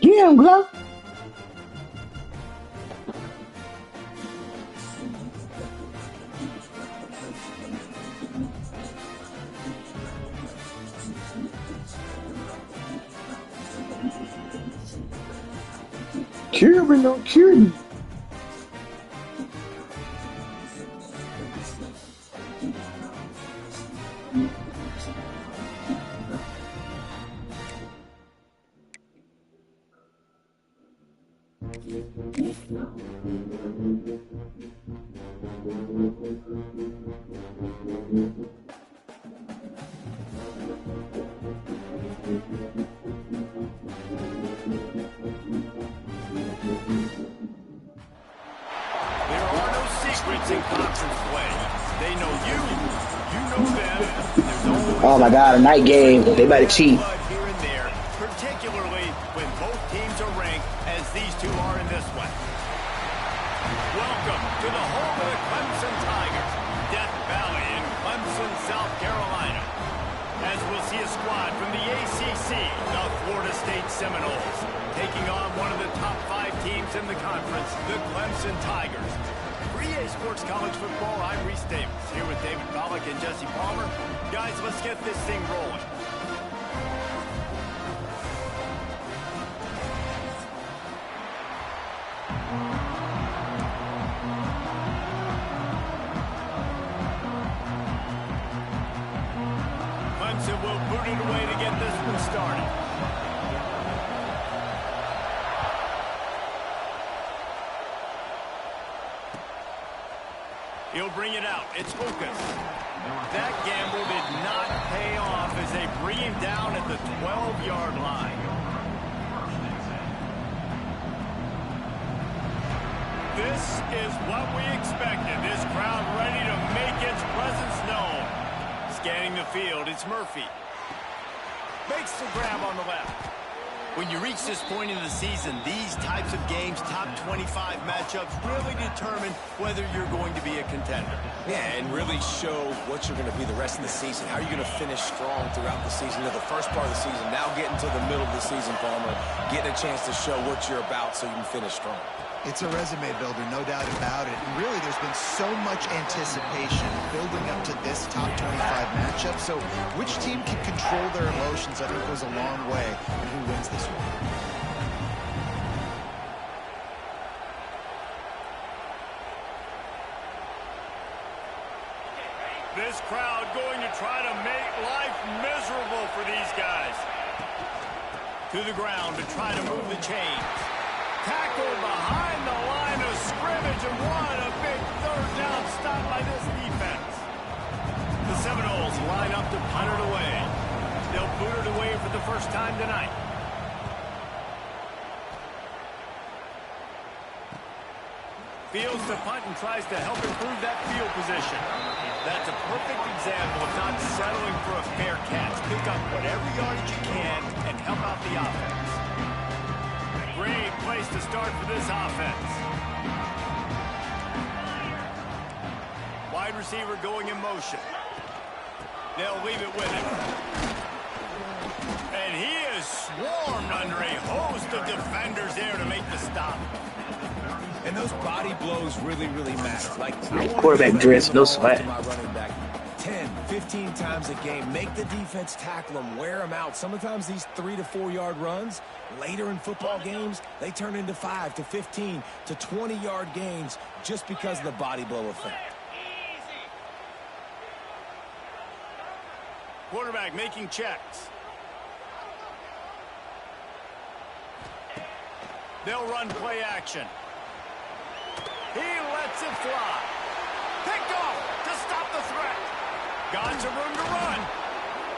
Get him, Glow. Cuban don't cure me. Oh my God, a night game. They better cheat. Here and there, particularly when both teams are ranked as these two are in this one. Welcome to the home of the Clemson Tigers, Death Valley in Clemson, South Carolina. As we'll see a squad from the ACC, the Florida State Seminoles, taking on one of the top 5 teams in the conference, the Clemson Tigers. For EA Sports College Football, I'm Reese Davis, here with David Pollack and Jesse Palmer. Guys, let's get this thing rolling. Clemson will boot it away to get this one started. He'll bring it out. It's Hocus. That gamble did not pay off as they bring him down at the 12-yard line. This is what we expected. This crowd ready to make its presence known. Scanning the field, it's Murphy. Makes the grab on the left. When you reach this point in the season, these types of games, top 25 matchups, really determine whether you're going to be a contender. Yeah, and really show what you're going to be the rest of the season. How are you going to finish strong throughout the season, to the first part of the season, now getting to the middle of the season, Palmer, getting a chance to show what you're about so you can finish strong. It's a resume builder, no doubt about it. And really, there's been so much anticipation building up to this top 25 matchup. So which team can control their emotions, I think, goes a long way in who wins this one. This crowd going to try to make life miserable for these guys. To the ground to try to move the chains. Tackled behind the line of scrimmage, and what a big third down stop by this defense. The Seminoles line up to punt it away. They'll boot it away for the first time tonight. Fields the punt and tries to help improve that field position. That's a perfect example of not settling for a fair catch. Pick up whatever yardage you can and help out the offense. Great place to start for this offense. Wide receiver going in motion. They'll leave it with him. And he is swarmed under a host of defenders there to make the stop. And those body blows really, really matter. Like, Quarterback dress, no sweat. 10, 15 times a game. Make the defense tackle them, wear them out. Sometimes these 3 to 4 yard runs, later in football games, they turn into 5 to 15 to 20 yard gains just because of the body blow effect. Quarterback making checks. They'll run play action. He lets it fly. Picked off to stop the threat. Got some room to run.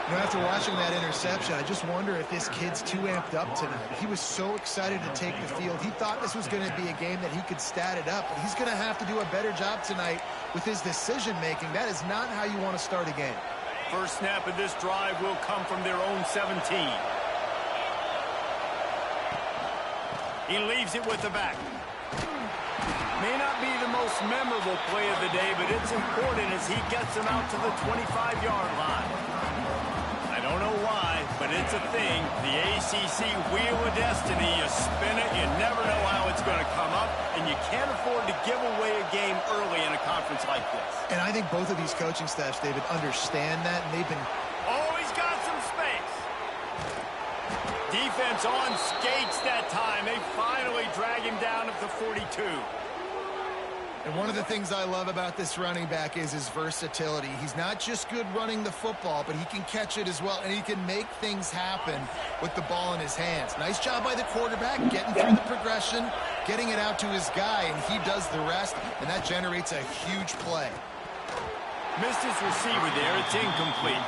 You know, after watching that interception, I just wonder if this kid's too amped up tonight. He was so excited to take the field. He thought this was going to be a game that he could stat it up, but he's going to have to do a better job tonight with his decision-making. That is not how you want to start a game. First snap of this drive will come from their own 17. He leaves it with the back. May not be the most memorable play of the day, but it's important as he gets them out to the 25-yard line. I don't know why, but it's a thing. The ACC Wheel of Destiny, you spin it, you never know how it's going to come up, and you can't afford to give away a game early in a conference like this. And I think both of these coaching staffs, David, understand that, and they've been... Oh, he's got some space. Defense on skates that time. They finally drag him down at the 42. And one of the things I love about this running back is his versatility. He's not just good running the football, but he can catch it as well, and he can make things happen with the ball in his hands. Nice job by the quarterback, getting through the progression, getting it out to his guy, and he does the rest, and that generates a huge play. Missed his receiver there. It's incomplete.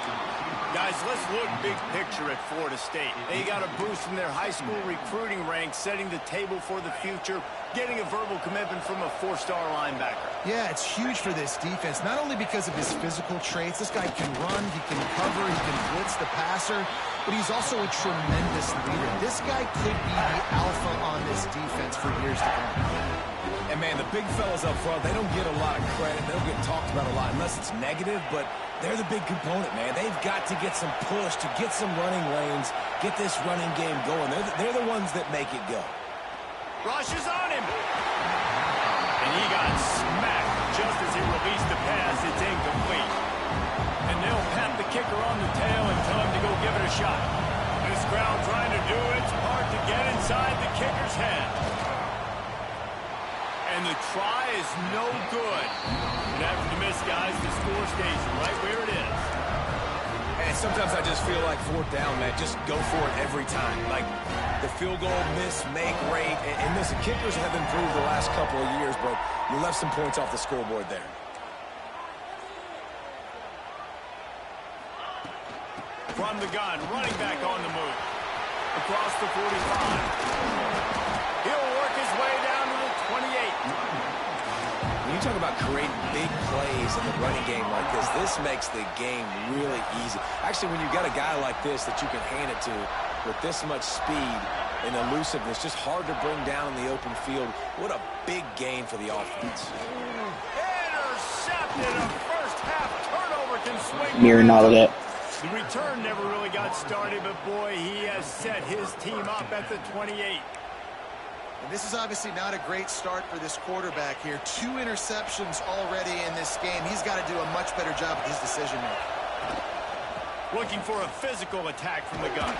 Guys, let's look big picture at Florida State. They got a boost from their high school recruiting ranks, setting the table for the future, getting a verbal commitment from a four-star linebacker. Yeah, it's huge for this defense, not only because of his physical traits. This guy can run, he can cover, he can blitz the passer, but he's also a tremendous leader. This guy could be the alpha on this defense for years to come. And, man, the big fellas up front, they don't get a lot of credit. They don't get talked about a lot unless it's negative, but they're the big component, man. They've got to get some push, to get some running lanes, get this running game going. They're the ones that make it go. Rush is on him. And he got smacked just as he released the pass. It's incomplete. And they'll pat the kicker on the tail and tell him to go give it a shot. This crowd trying to do its part to get inside the kicker's head. And the try is no good. And after the miss, guys, the score stays right where it is. And sometimes I just feel like fourth down, man, just go for it every time. Like the field goal miss, make rate. And listen, kickers have improved the last couple of years, but you left some points off the scoreboard there. From the gun, running back on the move. Across the 45. He'll work his way down to the 28. When you talk about creating big plays in the running game like this makes the game really easy. Actually, when you've got a guy like this that you can hand it to with this much speed and elusiveness, just hard to bring down in the open field. What a big gain for the offense. Intercepted. A first half turnover can swing. Mirroring all of that. The return never really got started, but boy, he has set his team up at the 28. And this is obviously not a great start for this quarterback here. 2 interceptions already in this game. He's got to do a much better job with his decision-making. Looking for a physical attack from the gun.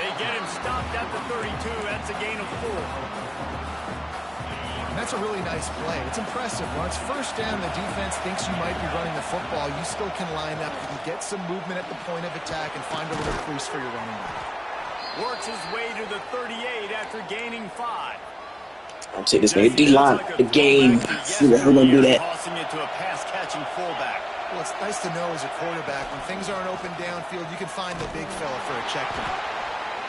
They get him stopped at the 32. That's a gain of 4. And that's a really nice play. It's impressive. When it's first down, the defense thinks you might be running the football. You still can line up. You can get some movement at the point of attack and find a little crease for your running back. Works his way to the 38 after gaining 5. I'm saying this man, D-line, the game. We're going to do that. Tossing it to a pass-catching fullback. Well, it's nice to know as a quarterback, when things aren't open downfield, you can find the big fella for a check down.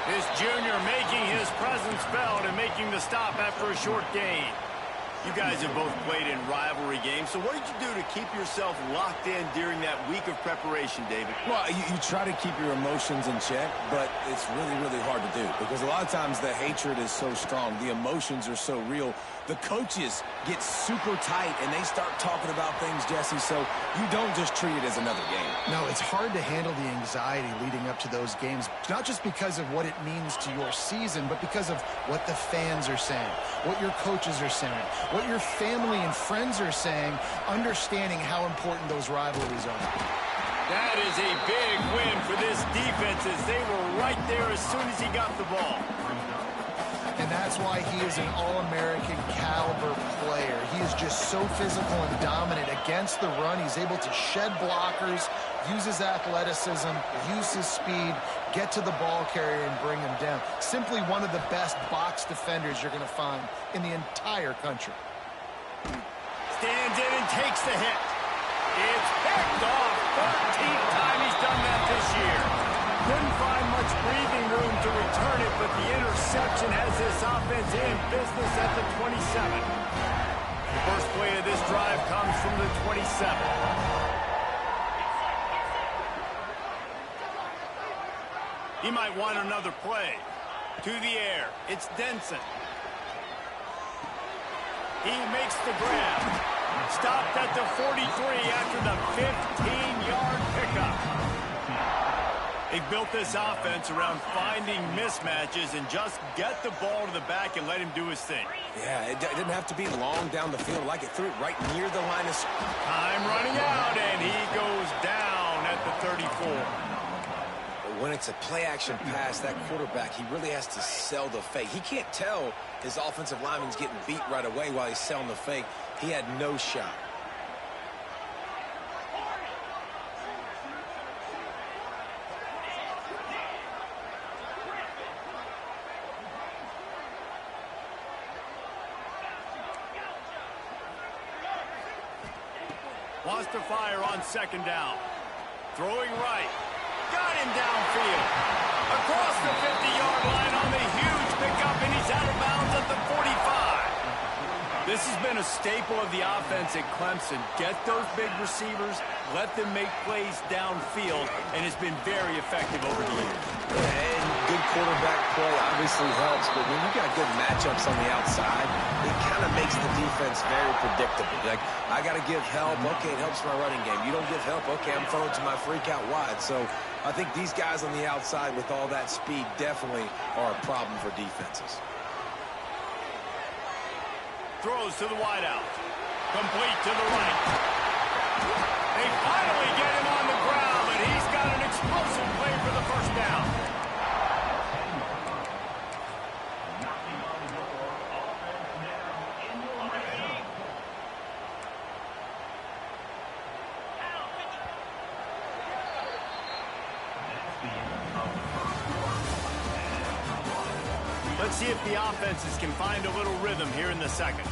This junior making his presence felt and making the stop after a short gain. You guys have both played in rivalry games, so what did you do to keep yourself locked in during that week of preparation, David? Well, you try to keep your emotions in check, but it's really, really hard to do because a lot of times the hatred is so strong. The emotions are so real. The coaches get super tight, and they start talking about things, Jesse, so you don't just treat it as another game. No, it's hard to handle the anxiety leading up to those games, not just because of what it means to your season, but because of what the fans are saying, what your coaches are saying, what your family and friends are saying, understanding how important those rivalries are. That is a big win for this defense as they were right there as soon as he got the ball. And that's why he is an All-American caliber player. He is just so physical and dominant against the run. He's able to shed blockers, use his athleticism, use his speed, get to the ball carrier and bring him down. Simply one of the best box defenders you're going to find in the entire country. Stands in and takes the hit. It's picked off. 13th time he's done that this year. Couldn't find much breathing room to return it, but the interception has this offense in business at the 27. The first play of this drive comes from the 27. He might want another play. To the air. It's Denson. He makes the grab. Stopped at the 43 after the 15-yard pickup. They've built this offense around finding mismatches and just get the ball to the back and let him do his thing. Yeah, it didn't have to be long down the field. Like it threw it right near the line of... Time running out, and he goes down at the 34. When it's a play-action pass, that quarterback, he really has to sell the fake. He can't tell his offensive lineman's getting beat right away while he's selling the fake. He had no shot. Wants to fire on second down. Throwing right. Got him downfield. Across the 50-yard line on the huge pickup, and he's out of bounds at the 45. This has been a staple of the offense at Clemson. Get those big receivers, let them make plays downfield, and it's been very effective over the years. And good quarterback play obviously helps, but when you got good matchups on the outside, it kind of makes the defense very predictable. Like, I got to give help. Okay, it helps my running game. You don't give help. Okay, I'm throwing to my freak out wide. So I think these guys on the outside with all that speed definitely are a problem for defenses. Throws to the wideout. Complete to the right. They finally get him on the ground, and he's got an explosive play for the first down. Let's see if the offenses can find a little rhythm here in the second.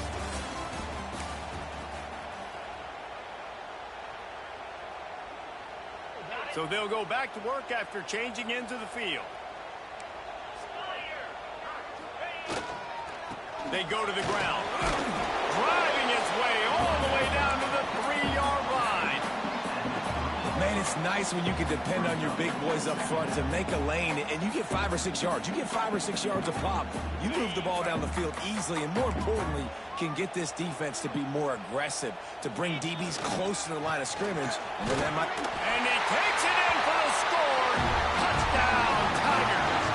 So they'll go back to work after changing into the field. They go to the ground. Driving his way all the way down to the 3-yard line. Man, it's nice when you can depend on your big boys up front to make a lane, and you get 5 or 6 yards. You get 5 or 6 yards a pop. You move the ball down the field easily, and more importantly, can get this defense to be more aggressive, to bring DBs close to the line of scrimmage. And then that might... And he takes it in for the score. Touchdown, Tigers.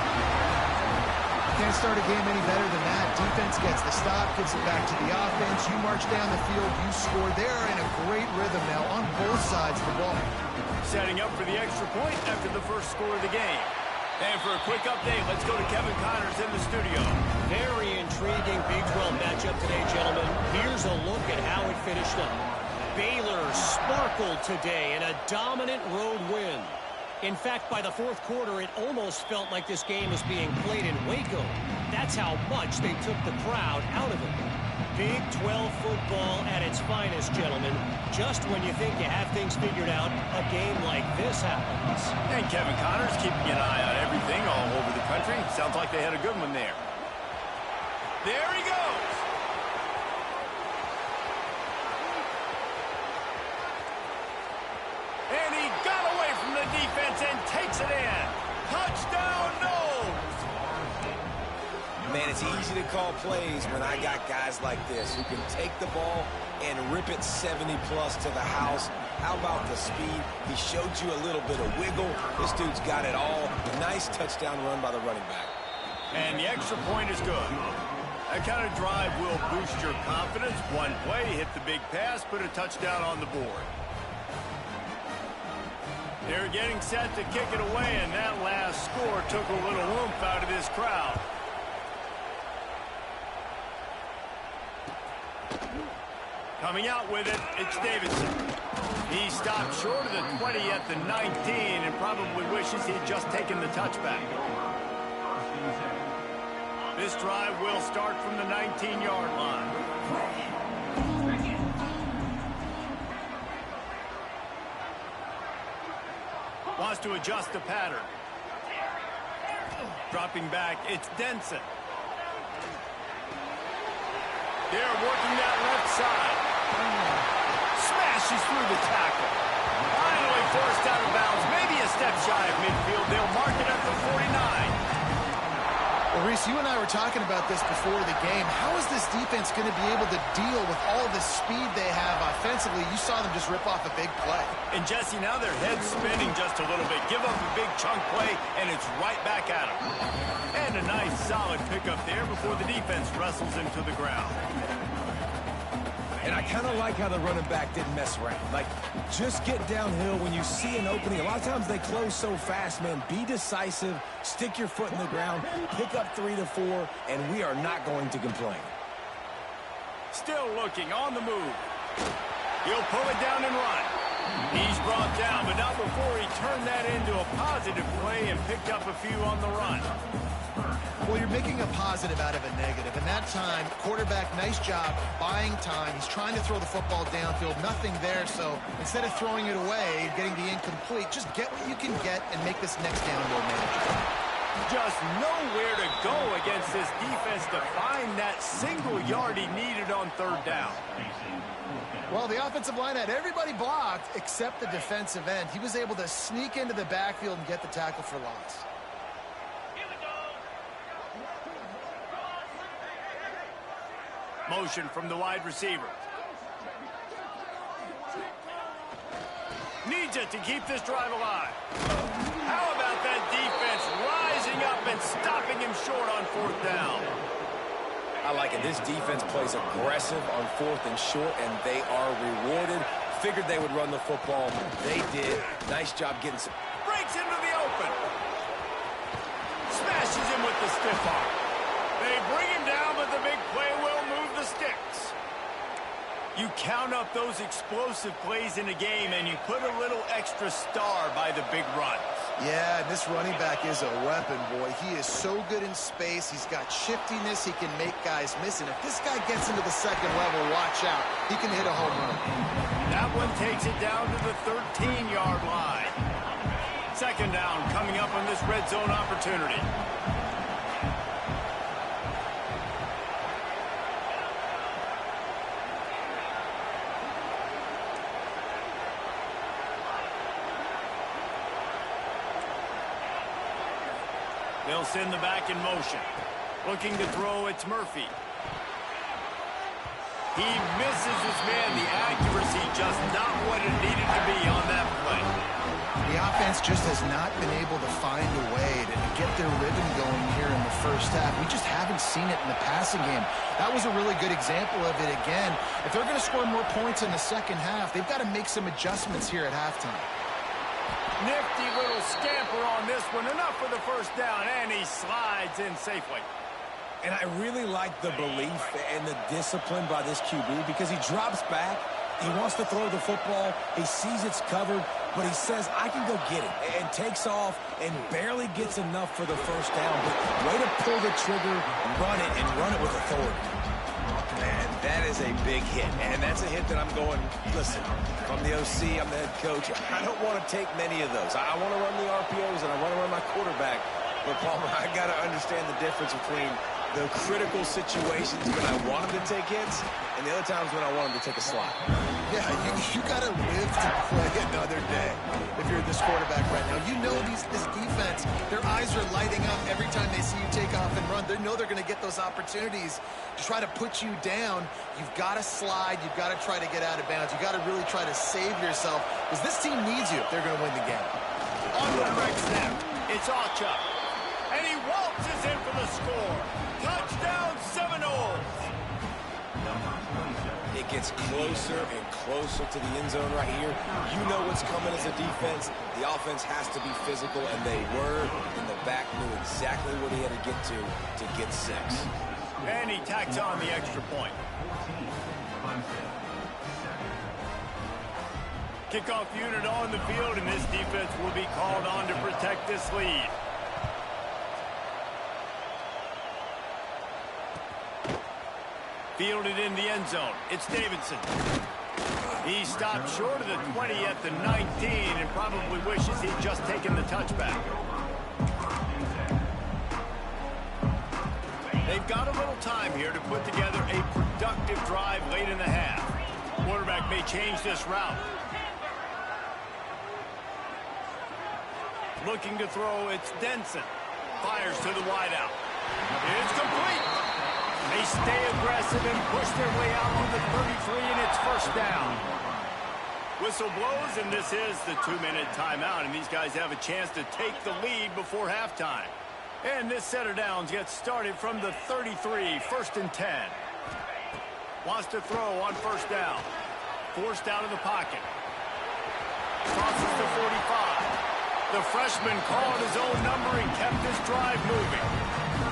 Can't start a game any better than that. Defense gets the stop, gets it back to the offense. You march down the field, you score. They're in a great rhythm now on both sides of the ball. Setting up for the extra point after the first score of the game. And for a quick update, let's go to Kevin Connors in the studio. Very intriguing Big 12 matchup today, gentlemen. Here's a look at how it finished up. Baylor sparkled today in a dominant road win. In fact, by the fourth quarter, it almost felt like this game was being played in Waco. That's how much they took the crowd out of it. Big 12 football at its finest, gentlemen. Just when you think you have things figured out, a game like this happens. And Kevin Connors keeping an eye on everything all over the country. Sounds like they had a good one there. There he goes. And he got away from the defense and takes it in. Touchdown, Noles. Man, it's easy to call plays when I got guys like this who can take the ball and rip it 70-plus to the house. How about the speed? He showed you a little bit of wiggle. This dude's got it all. A nice touchdown run by the running back. And the extra point is good. That kind of drive will boost your confidence. One play, hit the big pass, put a touchdown on the board. They're getting set to kick it away, and that last score took a little oomph out of this crowd. Coming out with it, it's Davidson. He stopped short of the 20 at the 19 and probably wishes he'd just taken the touchback. This drive will start from the 19-yard line. Wants to adjust the pattern. Dropping back, it's Denson. They're working that left side. Smashes through the tackle. Finally forced out of bounds. Maybe a step shy of midfield. They'll mark it at the 49. Well, Reese, you and I were talking about this before the game. How is this defense going to be able to deal with all the speed they have offensively? You saw them just rip off a big play. And Jesse, now their head's spinning just a little bit. Give up a big chunk play, and it's right back at them. And a nice, solid pickup there before the defense wrestles him to the ground. And I kind of like how the running back didn't mess around. Like, just get downhill when you see an opening. A lot of times they close so fast, man. Be decisive, stick your foot in the ground, pick up 3 to 4, and we are not going to complain. Still looking on the move. He'll pull it down and run. He's brought down, but not before he turned that into a positive play and picked up a few on the run. Well, you're making a positive out of a negative. And that time, quarterback, nice job buying time. He's trying to throw the football downfield. Nothing there. So instead of throwing it away, getting the incomplete, just get what you can get and make this next down more manageable. Just nowhere to go against this defense to find that single yard he needed on third down. Well, the offensive line had everybody blocked except the defensive end. He was able to sneak into the backfield and get the tackle for loss. Motion from the wide receiver. Needs it to keep this drive alive. How about that defense rising up and stopping him short on fourth down? I like it. This defense plays aggressive on 4th and short, and they are rewarded. Figured they would run the football. They did. Nice job getting some. Breaks into the open. Smashes him with the stiff arm. They bring him down, but the big play will move the sticks. You count up those explosive plays in a game, and you put a little extra star by the big runs. Yeah, this running back is a weapon, boy. He is so good in space. He's got shiftiness. He can make guys miss. And if this guy gets into the second level, watch out. He can hit a home run. That one takes it down to the 13-yard line. Second down coming up on this red zone opportunity. They'll send the back in motion. Looking to throw, it's Murphy. He misses his man. The accuracy just not what it needed to be on that play. The offense just has not been able to find a way to get their rhythm going here in the first half. We just haven't seen it in the passing game. That was a really good example of it again. If they're going to score more points in the second half, they've got to make some adjustments here at halftime. Nifty little scamper on this one. Enough for the first down, and he slides in safely. And I really like the belief and the discipline by this QB because he drops back. He wants to throw the football. He sees it's covered, but he says, I can go get it, and takes off and barely gets enough for the first down. But way to pull the trigger, run it, and run it with authority. Man, that is a big hit, and that's a hit that I'm going, listen, from the OC, I'm the head coach. I don't want to take many of those. I want to run the RPOs, and I want to run my quarterback. But, Palmer, I got to understand the difference between the critical situations when I want him to take hits and the other times when I want him to take a slot. Yeah, you got to live to play another day if you're this quarterback right now. You know this defense, their eyes are lighting up every time they see you take off and run. They know they're going to get those opportunities to try to put you down. You've got to slide. You've got to try to get out of bounds. You've got to really try to save yourself because this team needs you if they're going to win the game. On the correct snap, it's Archer. And he waltzes in for the score. Touchdown Seminoles. It gets closer and closer to the end zone right here. You know what's coming as a defense. The offense has to be physical, and they were. And the back knew exactly what he had to get 6. And he tacks on the extra point. Kickoff unit on the field, and this defense will be called on to protect this lead. Fielded in the end zone. It's Davidson. He stopped short of the 20 at the 19 and probably wishes he'd just taken the touchback. They've got a little time here to put together a productive drive late in the half. Quarterback may change this route. Looking to throw, it's Denson. Fires to the wideout. It's complete. They stay aggressive and push their way out to the 33, and it's first down. Whistle blows, and this is the 2-minute timeout, and these guys have a chance to take the lead before halftime. And this set of downs gets started from the 33, first and 10. Wants to throw on first down. Forced out of the pocket. Crosses the 45. The freshman called his own number and kept this drive moving.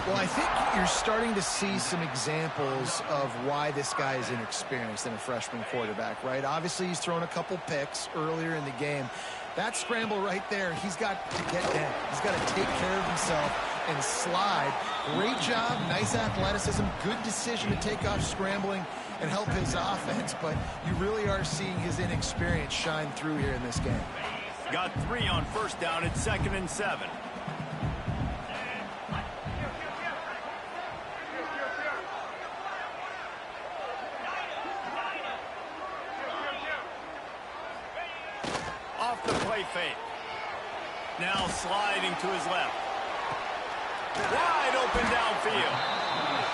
Well, I think you're starting to see some examples of why this guy is inexperienced in a freshman quarterback, right? Obviously, he's thrown a couple picks earlier in the game. That scramble right there, he's got to get down. He's got to take care of himself and slide. Great job, nice athleticism, good decision to take off scrambling and help his offense, but you really are seeing his inexperience shine through here in this game. Got 3 on first down at 2nd and 7. Off the play fake. Now sliding to his left. Wide open downfield.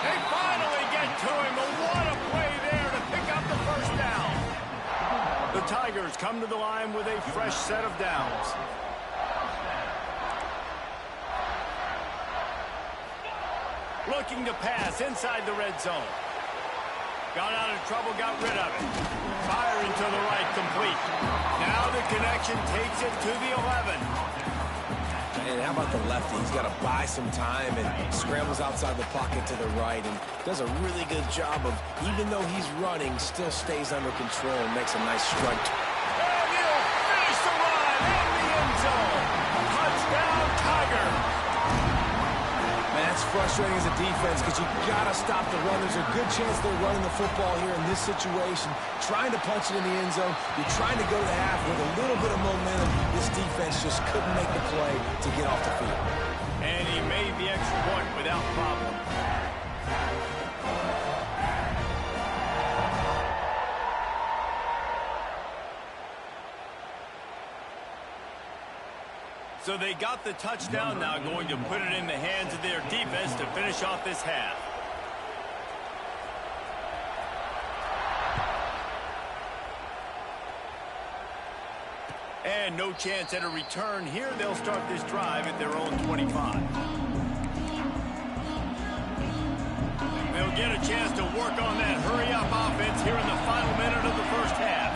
They finally get to him. What a play there to pick up the first down. The Tigers come to the line with a fresh set of downs. Looking to pass inside the red zone. Got out of trouble, got rid of it. Firing to the right, complete. Now the connection takes it to the 11. And how about the lefty? He's got to buy some time and scrambles outside the pocket to the right and does a really good job of, even though he's running, still stays under control and makes a nice strike. And he'll finish the run in the end zone. Touchdown, Tiger. Man, it's frustrating as a defense because you got to stop the run. There's a good chance they're running the football here in this situation, trying to punch it in the end zone. You're trying to go to half with a little bit of momentum. This defense just couldn't make the play to get off the field. And he made the extra point without problem. So they got the touchdown, now going to put it in the hands of their defense to finish off this half. And no chance at a return here. They'll start this drive at their own 25. They'll get a chance to work on that hurry-up offense here in the final minute of the first half.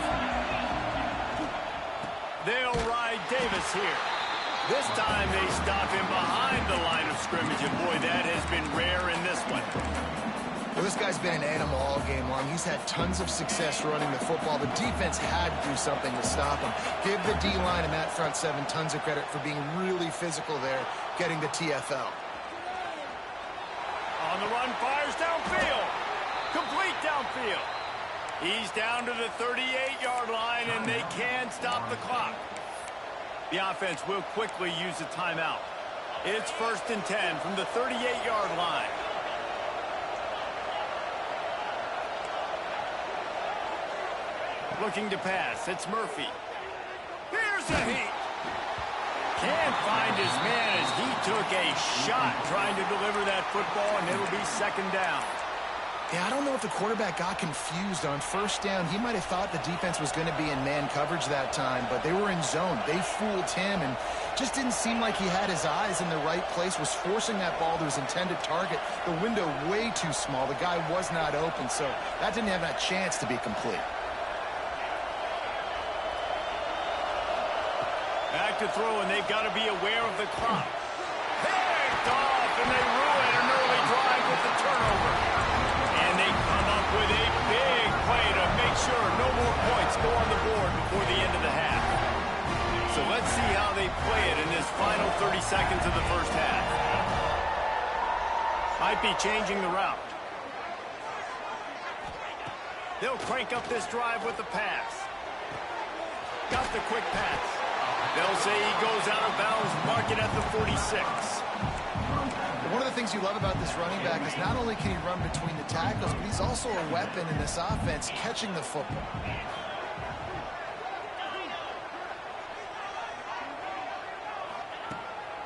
They'll ride Davis here. This time they stop him behind the line of scrimmage, and boy, that has been rare in this one. Well, this guy's been an animal all game long. He's had tons of success running the football. The defense had to do something to stop him. Give the D-line and that front seven tons of credit for being really physical there, getting the TFL. On the run, fires downfield. Complete downfield. He's down to the 38-yard line, and they can stop the clock. The offense will quickly use a timeout. It's 1st and 10 from the 38-yard line. Looking to pass. It's Murphy. Here's a heat. Can't find his man as he took a shot trying to deliver that football, and it'll be 2nd down. Yeah, I don't know if the quarterback got confused on first down. He might have thought the defense was going to be in man coverage that time, but they were in zone. They fooled him and just didn't seem like he had his eyes in the right place, was forcing that ball to his intended target. The window way too small. The guy was not open, so that didn't have that chance to be complete. Back to throw, and they've got to be aware of the clock. Picked off, and they ruin an early drive with the turnover. And they come up with a big play to make sure no more points go on the board before the end of the half. So let's see how they play it in this final 30 seconds of the first half. Might be changing the route. They'll crank up this drive with the pass. Got the quick pass. They'll say he goes out of bounds, mark it at the 46. One of the things you love about this running back is not only can he run between the tackles, but he's also a weapon in this offense, catching the football.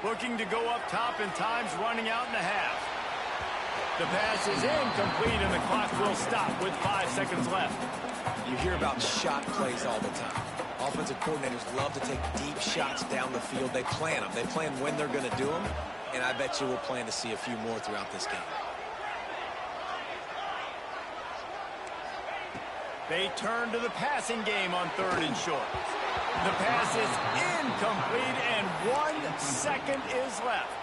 Looking to go up top, and time's running out in the half. The pass is incomplete, and the clock will stop with 5 seconds left. You hear about shot plays all the time. Offensive coordinators love to take deep shots down the field. They plan them. They plan when they're going to do them, and I bet you we'll plan to see a few more throughout this game. They turn to the passing game on 3rd and short. The pass is incomplete, and 1 second is left.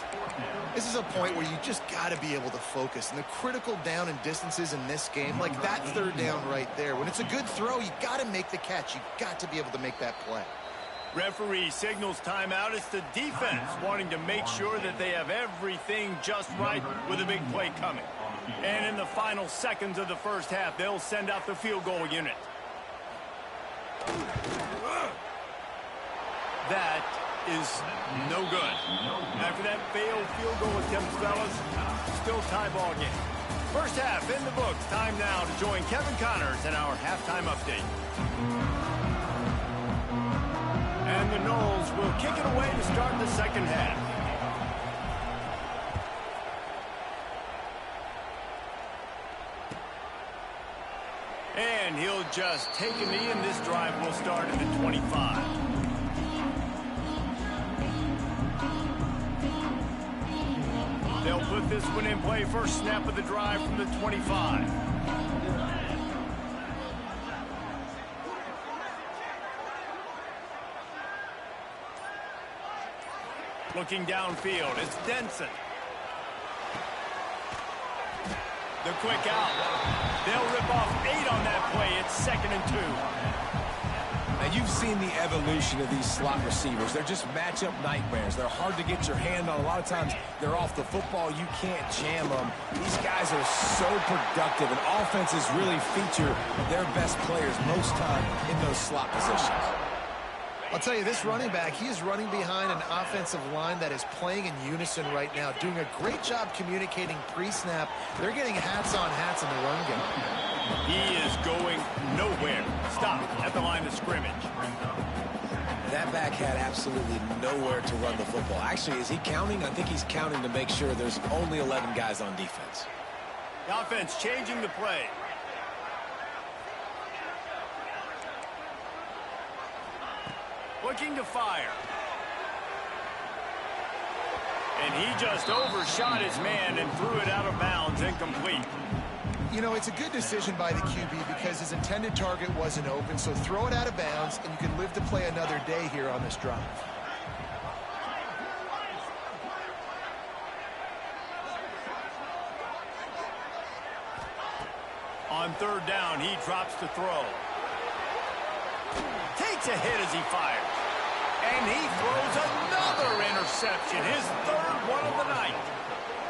This is a point where you just got to be able to focus. And the critical down and distances in this game, like that 3rd down right there. When it's a good throw, you got to make the catch. You got to be able to make that play. Referee signals timeout. It's the defense wanting to make sure that they have everything just right with a big play coming. And in the final seconds of the first half, they'll send out the field goal unit. That is no good. After that failed field goal attempt, fellas, still tie ball game. First half in the books. Time now to join Kevin Connors in our halftime update. And the Noles will kick it away to start the second half. And he'll just take a knee, and this drive will start at the 25. They'll put this one in play. First snap of the drive from the 25. Looking downfield, it's Denson. The quick out. They'll rip off 8 on that play. It's 2nd and 2. Now, you've seen the evolution of these slot receivers. They're just matchup nightmares. They're hard to get your hand on. A lot of times, they're off the football. You can't jam them. These guys are so productive, and offenses really feature their best players most time in those slot positions. I'll tell you, this running back, he is running behind an offensive line that is playing in unison right now, doing a great job communicating pre-snap. They're getting hats on hats in the run game. He is going nowhere. Stop at the line of scrimmage. That back had absolutely nowhere to run the football. Actually, is he counting? I think he's counting to make sure there's only 11 guys on defense. The offense changing the play. Looking to fire. And he just overshot his man and threw it out of bounds, incomplete. You know, it's a good decision by the QB because his intended target wasn't open, so throw it out of bounds, and you can live to play another day here on this drive. On 3rd down, he drops to throw. Takes a hit as he fires. And he throws another interception, his 3rd one of the night.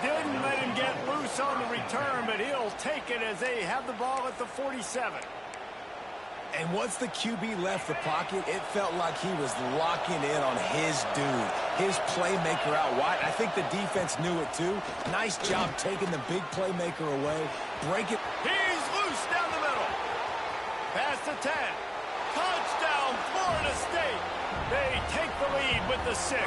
Didn't let him get loose on the return, but he'll take it as they have the ball at the 47. And once the QB left the pocket, it felt like he was locking in on his dude, his playmaker out wide. I think the defense knew it too. Nice job taking the big playmaker away. Break it. He's loose down the middle. Pass to 10. Touchdown, Florida State. They take the lead with the 6.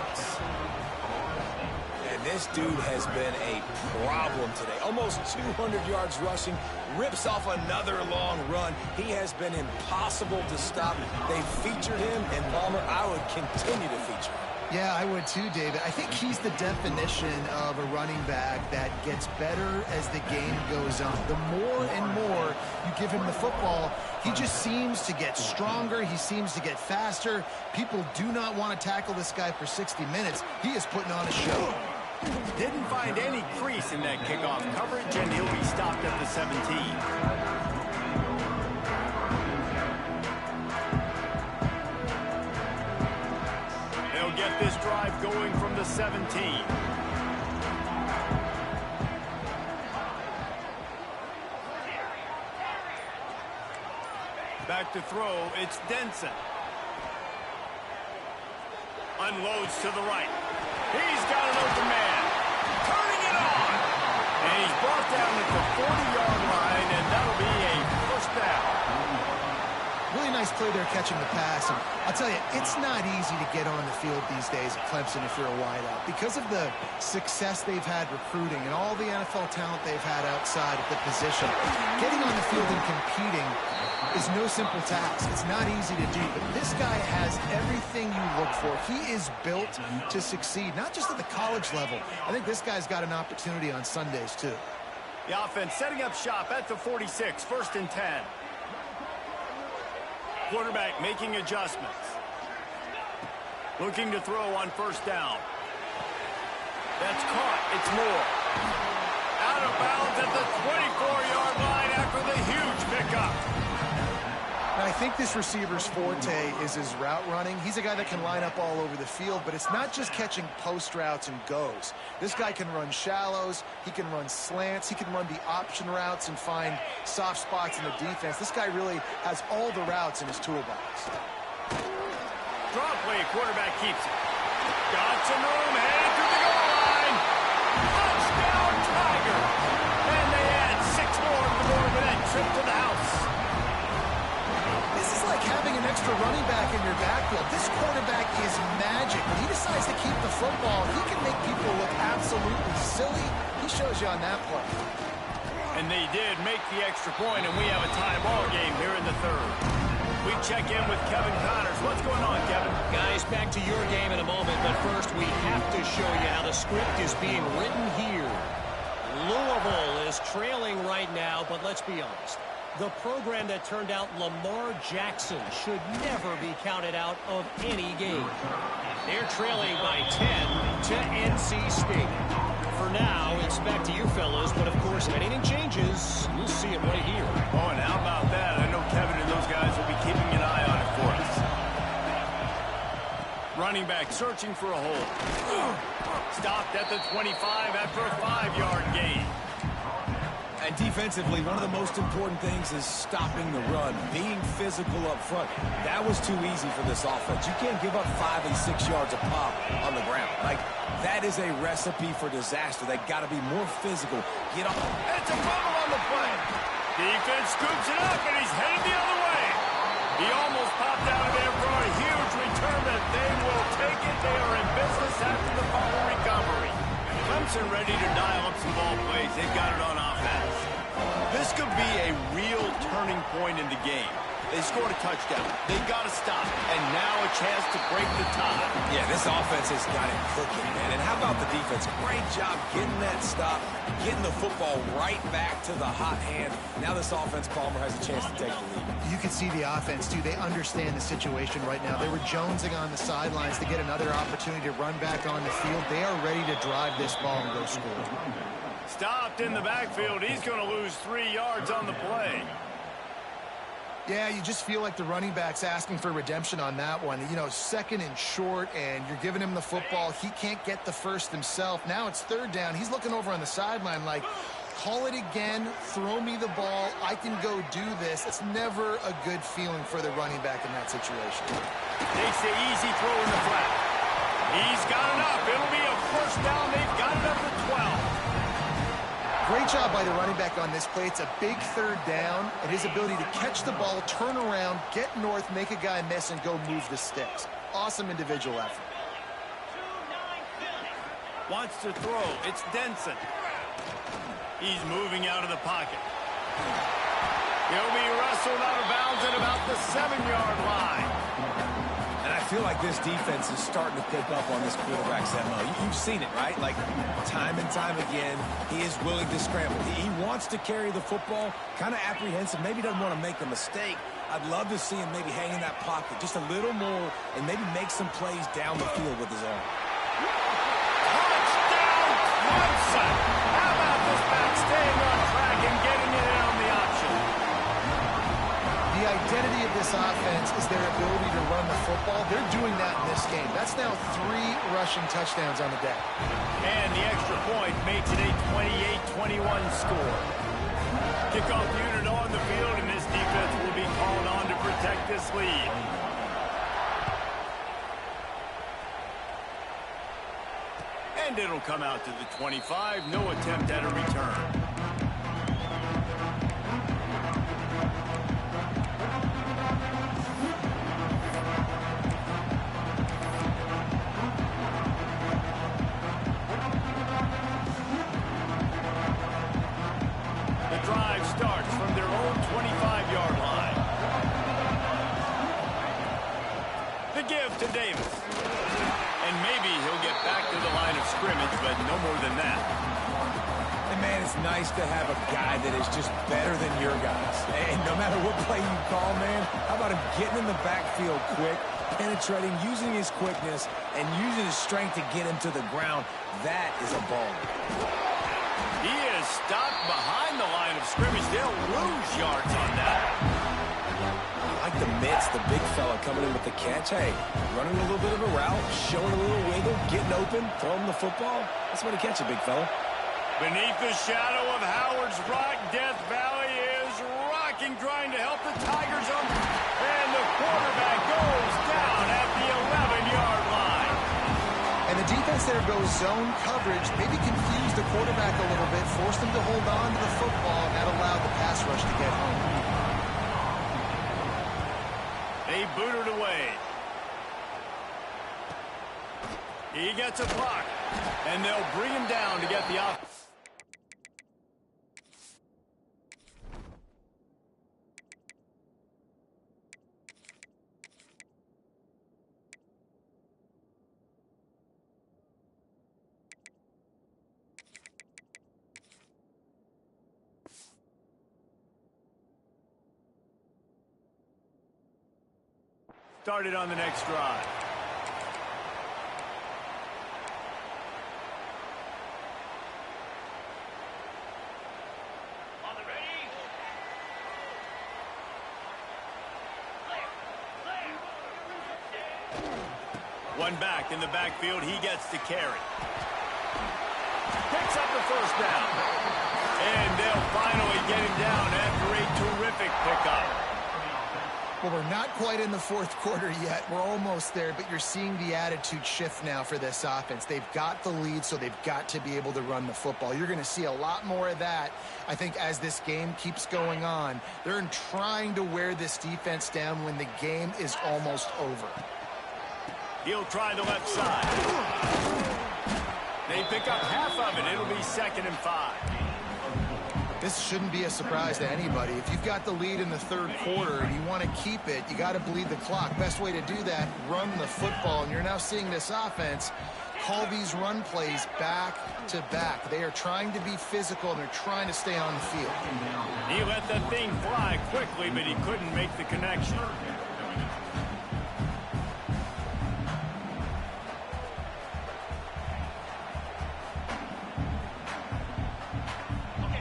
And this dude has been a problem today. Almost 200 yards rushing. Rips off another long run. He has been impossible to stop. They featured him, and Palmer, I would continue to feature him. Yeah, I would too, David. I think he's the definition of a running back that gets better as the game goes on. The more and more you give him the football, he just seems to get stronger. He seems to get faster. People do not want to tackle this guy for 60 minutes. He is putting on a show. Didn't find any crease in that kickoff coverage, and he'll be stopped at the 17. They'll get this drive going from the 17. Back to throw, it's Denson. Unloads to the right. He's got an open man. Turning it on. And he's brought down at the 40-yard line, and that'll be a first down. Really nice clear they're catching the pass. And I'll tell you, it's not easy to get on the field these days at Clemson if you're a wideout. Because of the success they've had recruiting and all the NFL talent they've had outside of the position, getting on the field and competing is no simple task. It's not easy to do, but this guy has everything you look for. He is built to succeed, not just at the college level. I think this guy's got an opportunity on Sundays, too. The offense setting up shop at the 46, 1st and 10. Quarterback making adjustments. Looking to throw on 1st down. That's caught. It's Moore. Out of bounds at the 24-yard line after the huge pickup. I think this receiver's forte is his route running. He's a guy that can line up all over the field, but it's not just catching post routes and goes. This guy can run shallows, he can run slants, he can run the option routes and find soft spots in the defense. This guy really has all the routes in his toolbox. Draw play, quarterback keeps it. Got some room, headed to the goal line. Touchdown, Tiger! And they add 6 more to the board with that trip to the house. This is like having an extra running back in your backfield. This quarterback is magic. When he decides to keep the football, he can make people look absolutely silly. He shows you on that play. And they did make the extra point, and we have a tie ball game here in the 3rd. We check in with Kevin Connors. What's going on, Kevin? Guys, back to your game in a moment, but first we have to show you how the script is being written here. Louisville is trailing right now, but let's be honest. The program that turned out Lamar Jackson should never be counted out of any game. They're trailing by 10 to NC State. For now, it's back to you fellas, but of course, if anything changes, you'll see it right here. Oh, and how about that? I know Kevin and those guys will be keeping an eye on it for us. Running back searching for a hole. Stopped at the 25 after a 5-yard gain. And defensively, one of the most important things is stopping the run, being physical up front. That was too easy for this offense. You can't give up 5 and 6 yards a pop on the ground. Like, that is a recipe for disaster. They got to be more physical. Get off. It's a fumble on the play. Defense scoops it up, and he's headed the other way. He almost popped out of there for a huge return, but they will take it. They are in business after the fumble recovery. Clemson ready to dial up some ball plays. They've got it on offense. This could be a real turning point in the game. They scored a touchdown. They got to stop. And now a chance to break the tie. Yeah, this offense has got it cooking, man. And how about the defense? Great job getting that stop, getting the football right back to the hot hand. Now this offense, Palmer, has a chance to take the lead. You can see the offense, too. They understand the situation right now. They were jonesing on the sidelines to get another opportunity to run back on the field. They are ready to drive this ball and go score. Stopped in the backfield. He's going to lose 3 yards on the play. Yeah, you just feel like the running back's asking for redemption on that one. You know, 2nd and short, and you're giving him the football. He can't get the first himself. Now it's 3rd down. He's looking over on the sideline like, call it again, throw me the ball, I can go do this. It's never a good feeling for the running back in that situation. Takes the easy throw in the flat. He's got enough. It'll be a 1st down. They've got it up to 12. Great job by the running back on this play. It's a big 3rd down, and his ability to catch the ball, turn around, get north, make a guy miss, and go move the sticks. Awesome individual effort. Wants to throw. It's Denson. He's moving out of the pocket. He'll be wrestled out of bounds at about the 7-yard line. And I feel like this defense is starting to pick up on this quarterback's MO. You've seen it, right? Like, time and time again, he is willing to scramble. He wants to carry the football, kind of apprehensive, maybe doesn't want to make a mistake. I'd love to see him maybe hang in that pocket just a little more and maybe make some plays down the field with his arm. Touchdown, Clemson! How about this back staying on track and getting it in on the option? The identity of this offense is their ability to run the football. They're doing that in this game. That's now 3 rushing touchdowns on the day. And the extra point makes it a 28-21 score. Kickoff unit on the field, and this defense will be called on to protect this lead. And it'll come out to the 25. No attempt at a return. to Davis. And maybe he'll get back to the line of scrimmage, but no more than that. And, man, it's nice to have a guy that is just better than your guys. And no matter what play you call, man, how about him getting in the backfield quick, penetrating, using his quickness, and using his strength to get him to the ground? That is a ball. He is stopped behind the line of scrimmage. They'll lose yards on that. I like the mitts, the big fella coming in with the catch. Hey, running a little bit of a route, showing a little wiggle, getting open, throwing the football. That's what he catch it, big fella. Beneath the shadow of Howard's Rock, Death Valley is rocking, trying to help the Tigers on. And the quarterback goes down at the 11-yard line. And the defense there goes zone coverage, maybe confused the quarterback a little bit, forced him to hold on to the football, and that allowed the pass rush to get home. They boot it away. He gets a block, and they'll bring him down to get the off. Started on the next drive. On the ready. One back in the backfield. He gets the carry. Picks up the first down. And they'll finally get him down after a terrific pickup. Well, we're not quite in the fourth quarter yet. We're almost there, but you're seeing the attitude shift now for this offense. They've got the lead, so they've got to be able to run the football. You're going to see a lot more of that, I think, as this game keeps going on. They're trying to wear this defense down when the game is almost over. He'll try the left side. They pick up half of it. It'll be 2nd and 5. This shouldn't be a surprise to anybody. If you've got the lead in the third quarter and you want to keep it, you got to bleed the clock. Best way to do that, run the football. And you're now seeing this offense call these run plays back to back. They are trying to be physical, and they're trying to stay on the field. He let that thing fly quickly, but he couldn't make the connection.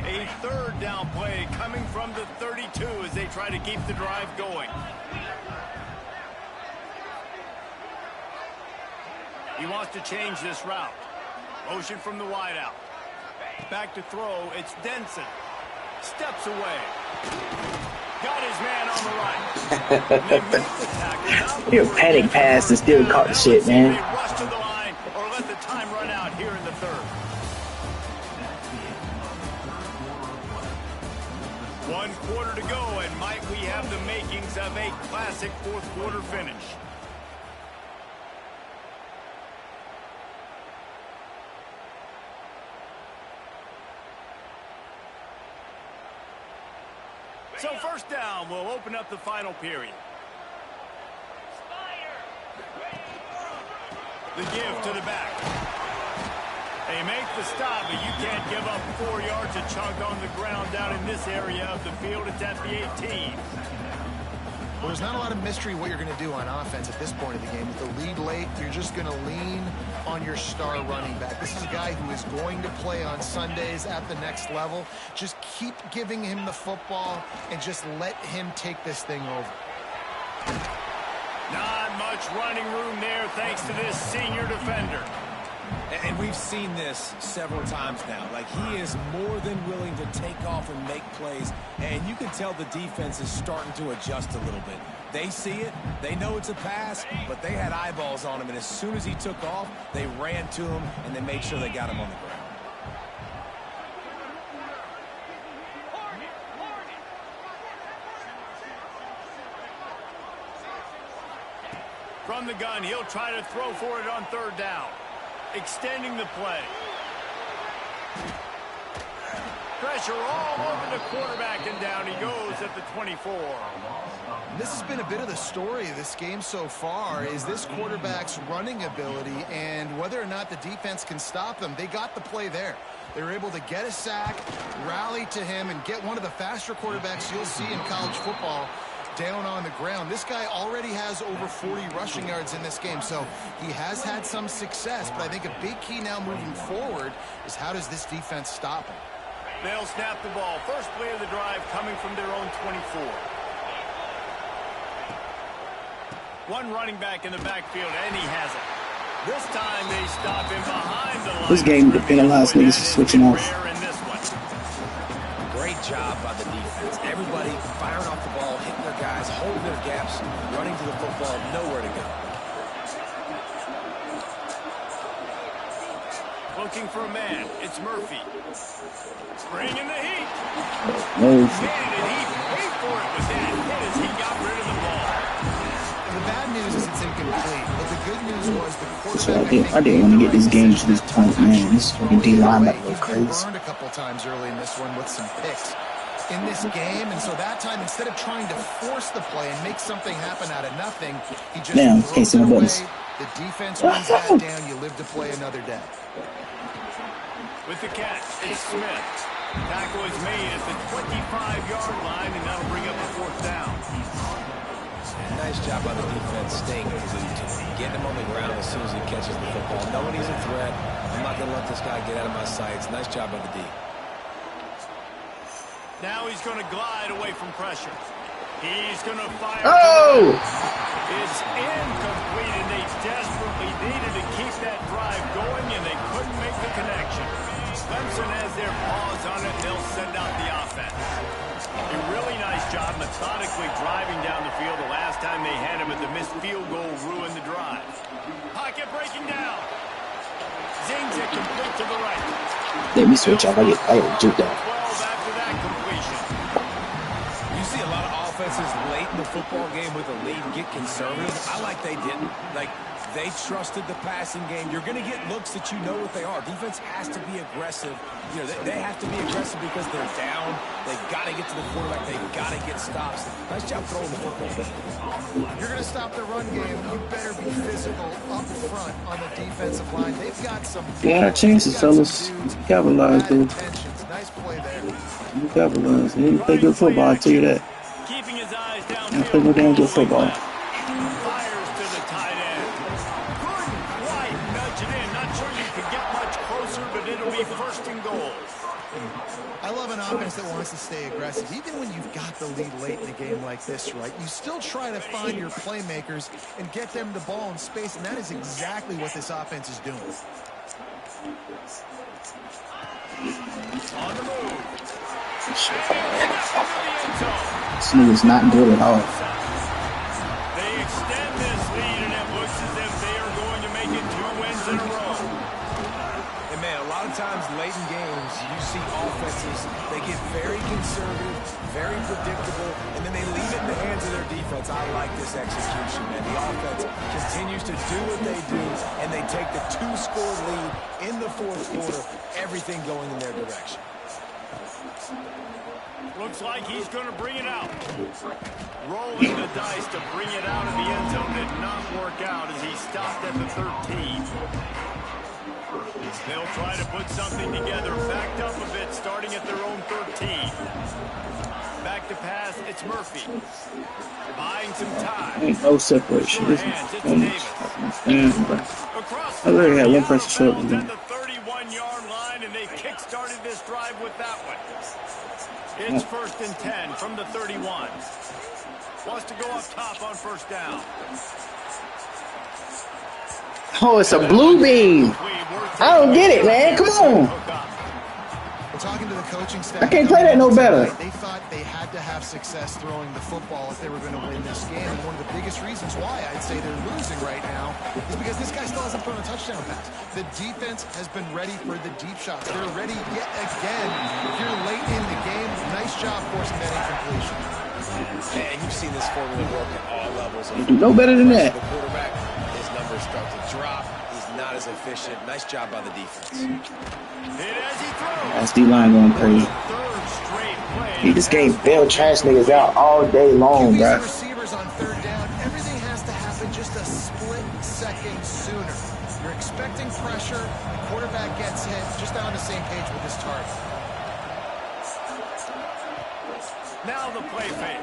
A third down play coming from the 32 as they try to keep the drive going. He wants to change this route. Motion from the wideout. Back to throw. It's Denson. Steps away. Got his man on the right. They missed the tackle. You're a panic pass and still caught the shit, man. They rush to the line or let the time run out here in the third. 1 quarter to go, and might we have the makings of a classic fourth quarter finish. So first down will open up the final period. The give to the back. They make the stop, but you can't give up 4 yards a chunk on the ground down in this area of the field. It's at the 18. Well, there's not a lot of mystery what you're going to do on offense at this point of the game. With the lead late, you're just going to lean on your star running back. This is a guy who is going to play on Sundays at the next level. Just keep giving him the football and just let him take this thing over. Not much running room there thanks to this senior defender. And we've seen this several times now. Like, he is more than willing to take off and make plays. And you can tell the defense is starting to adjust a little bit. They see it. They know it's a pass, but they had eyeballs on him. And as soon as he took off, they ran to him, and they made sure they got him on the ground. From the gun, he'll try to throw for it on third down. Extending the play. Pressure all over the quarterback, and down he goes at the 24. this has been a bit of the story of this game so far, is this quarterback's running ability and whether or not the defense can stop them. They got the play there. They were able to get a sack, rally to him, and get one of the faster quarterbacks you'll see in college football down on the ground. This guy already has over 40 rushing yards in this game, so he has had some success, but I think a big key now moving forward is how does this defense stop him? They'll snap the ball. First play of the drive coming from their own 24. One running back in the backfield, and he has it. This time they stop him behind the line. This game penalized niggas for switching off. Great job by the defense. Everybody firing off the ball, hitting their guys, holding their gaps, running to the football, nowhere to go. Looking for a man. It's Murphy. Bringing the heat. No. And he paid for it with that hit as he got rid of the ball. The bad news is it's incomplete, but the good news was the So quarterback. I didn't want to get this game to this point, man. This fucking D-line about to go He's been crazy. burned a couple times early in this one with some picks in this game, and so that time, instead of trying to force the play and make something happen out of nothing, he just Damn, throws can't see it my away. buttons. The defense wins that down. You live to play another day. With the catch, it's Smith. Tackle is made at the 25-yard line, and that'll bring up a fourth down. Nice job by the defense staying glued to him, getting him on the ground as soon as he catches the football, knowing he's a threat. I'm not going to let this guy get out of my sights. Nice job by the D. Now he's going to glide away from pressure. He's going to fire. Oh! It's incomplete, and they desperately needed to keep that drive going, and they couldn't make the connection. Clemson has their paws on it. They'll send out the offense. A really nice job methodically driving down the field. The last time they had him, at the missed field goal ruined the drive. Pocket breaking down. Zings it complete to the right. Let me switch off. I get juked out. 12 after that completion. You see a lot of offenses late in the football game with a lead get conservative. I like they didn't. Like, they trusted the passing game. You're going to get looks that you know what they are. Defense has to be aggressive. You know, they have to be aggressive because they're down. They've got to get to the quarterback. They've got to get stops. Nice job throwing the football. You're going to stop the run game. You better be physical up front on the defensive line. They've got some. Yeah, chances, fellas. Capitalize, dude. Nice play there. You capitalize. He didn't play good football, I'll tell you that. Keeping his eyes down. He didn't play no damn good football. Fires to the tight end. Couldn't quite nudge it in. Not sure you could get much closer, but it'll be first and goal. I love an offense that wants to stay aggressive. Even when you've got the lead late in a game like this, right, you still try to find your playmakers and get them the ball in space, and that is exactly what this offense is doing. On the move. This nigga's not good at all. They extend this lead, and it looks as if they are going to make it 2 wins in a row. And, man, a lot of times late in games, you see offenses, they get very conservative, very predictable, and then they leave it in the hands of their defense. I like this execution, man. The offense continues to do what they do, and they take the 2-score lead in the fourth quarter, everything going in their direction. Looks like he's going to bring it out. Rolling the dice to bring it out of the end zone did not work out as he stopped at the 13. They'll try to put something together, backed up a bit, starting at their own 13. Back to pass, it's Murphy. Buying some time. Ain't no separation. This is Across I literally had one person show up at again. the 31-yard line, and they kick-started this drive with that one. It's first and 10 from the 31. Wants to go up top on first down. Oh, it's a blue beam. I don't get it, man. Come on. We're talking to the coaching staff. I can't play that no better. They thought they had to have success throwing the football if they were going to win this game. And one of the biggest reasons why I'd say they're losing right now is because this guy still hasn't thrown a touchdown pass. The defense has been ready for the deep shots. They're ready yet again. Here late in the game, nice job forcing that incompletion. And you've seen this formula work at all levels. You do no better than that. The quarterback, his numbers start to drop. He's not as efficient. Nice job by the defense. That's D-line going crazy. He just gave Bill trash niggas out all day long, bro. Receivers on sooner. You're expecting pressure. The quarterback gets hit. Just on the same page with his target. Now the play fake.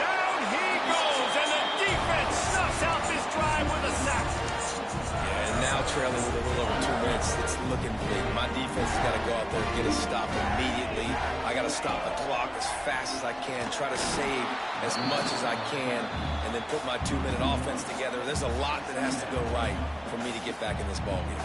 Down he goes, and the defense snuffs out this drive with a sack. Yeah, and now trailing with a little over 2 minutes, it's looking bleak. My defense has got to go out there and get a stop immediately. I got to stop the clock as fast as I can, try to save as much as I can, and then put my 2-minute offense together. There's a lot that has to go right for me to get back in this ballgame.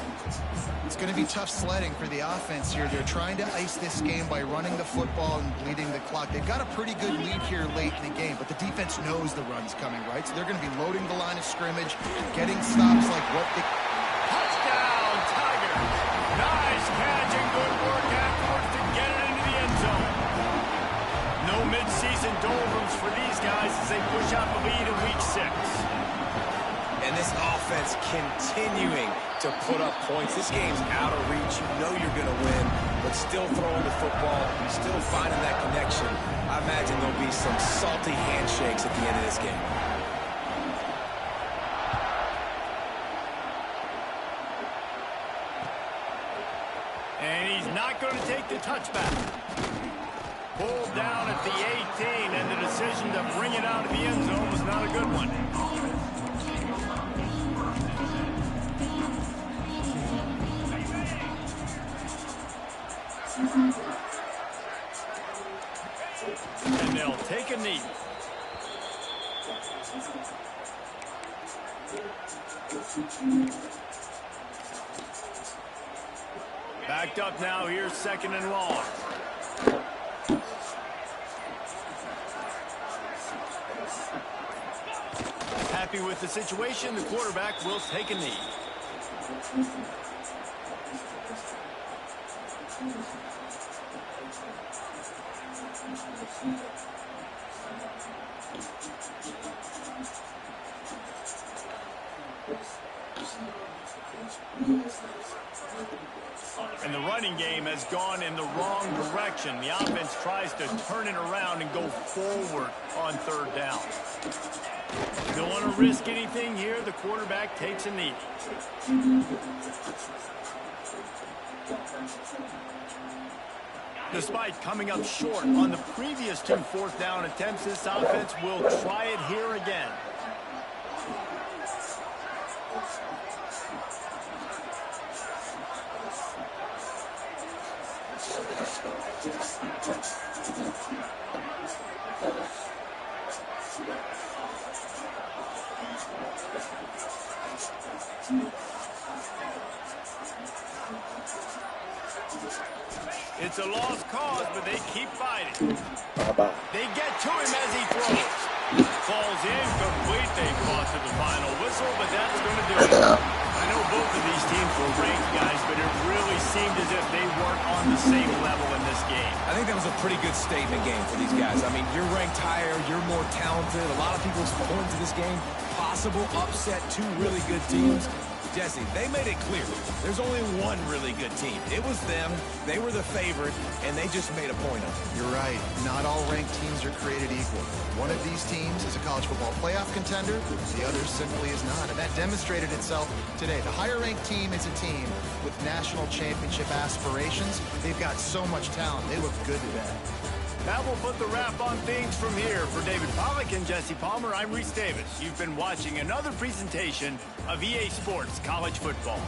It's going to be tough sledding for the offense here. They're trying to ice this game by running the football and bleeding the clock. They've got a pretty good lead here late in the game, but the defense knows the run's coming, right? So they're going to be loading the line of scrimmage, getting stops like what they... Touchdown, Tigers! Nice catch and good work afterwards to get it into the end zone. No mid-season doldrums for these guys as they push out the lead in Week 6. And this offense continuing to put up points. This game's out of reach. You know you're going to win, but still throwing the football, still finding that connection. I imagine there'll be some salty handshakes at the end of this game. And he's not going to take the touchback. Pulled down at the 18, and the decision to bring it out of the end zone was not a good one. And they'll take a knee. Backed up now. Here's 2nd and long. Happy with the situation. The quarterback will take a knee. And the running game has gone in the wrong direction. The offense tries to turn it around and go forward on 3rd down. Don't want to risk anything here. The quarterback takes a knee. Despite coming up short on the previous 2 4th down attempts, this offense will try it here again. It's a lost cause, but they keep fighting. They get to him as he throws. Falls incomplete. They fought to the final whistle, but that's going to do it. I know both of these teams were ranked, guys, but it really seemed as if they weren't on the same level in this game. I think that was a pretty good statement game for these guys. I mean, you're ranked higher, you're more talented. A lot of people point to this game. Possible upset, 2 really good teams. Jesse, they made it clear. There's only one really good team. It was them. They were the favorite, and they just made a point of it. You're right. Not all ranked teams are created equal. One of these teams is a college football playoff contender. The other simply is not, and that demonstrated itself today. The higher-ranked team is a team with national championship aspirations. They've got so much talent. They look good today. That will put the wrap on things from here. For David Pollack and Jesse Palmer, I'm Reese Davis. You've been watching another presentation of EA Sports College Football.